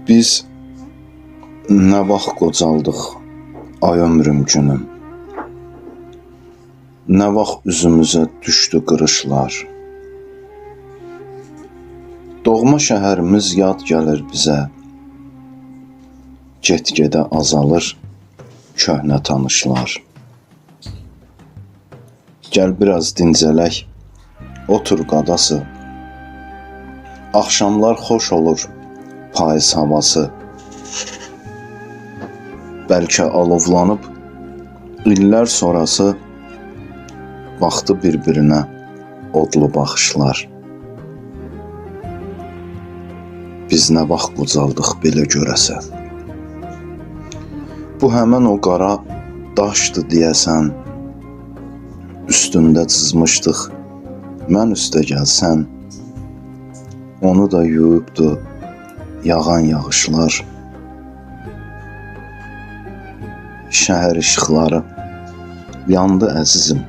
Biz nə vaxt qocaldıq, ay ömrüm günüm. Nə vaxt üzümüzə düşdü qırışlar. Doğma şəhərimiz yad gəlir bizə. Get-gedə azalır köhnə tanışlar. Gəl biraz dincələk, otur qadası. Axşamlar xoş olur payız havası. Bəlkə alovlanıb illər sonrası baxdı bir-birinə odlu baxışlar. Biz nə vaxt qocaldıq belə görəsən. Bu həmən o qara daşdı deyəsən. Üstündə çizmişdıq mən üstə gəlsən. Onu da yuyubdu yağan yağışlar. Şəhər işıqları yandı əzizim.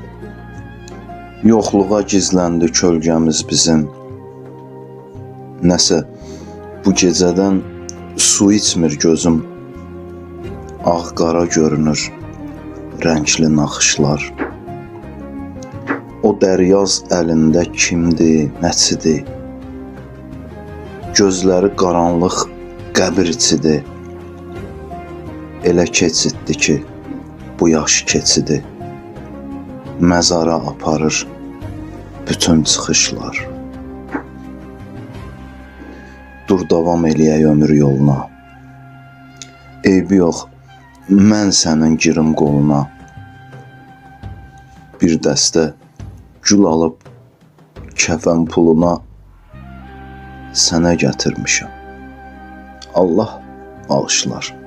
Yoxluğa gizləndi kölgəmiz bizim. Nəsə bu gecədən su içmir gözüm. Ağ-qara görünür rəngli naxışlar. O dəryaz əlində kimdir, nəçidir? Gözləri qaranlıq qəbir içidir. Elə keçiddi ki, bu yaş keçidi. Məzara aparır bütün çıxışlar. Dur davam eləyək ömür yoluna. Eybi yox, mən sənin girim qoluna. Bir dəstə gül alıb kəfən puluna sənə gətirmişəm. Allah bağışlar.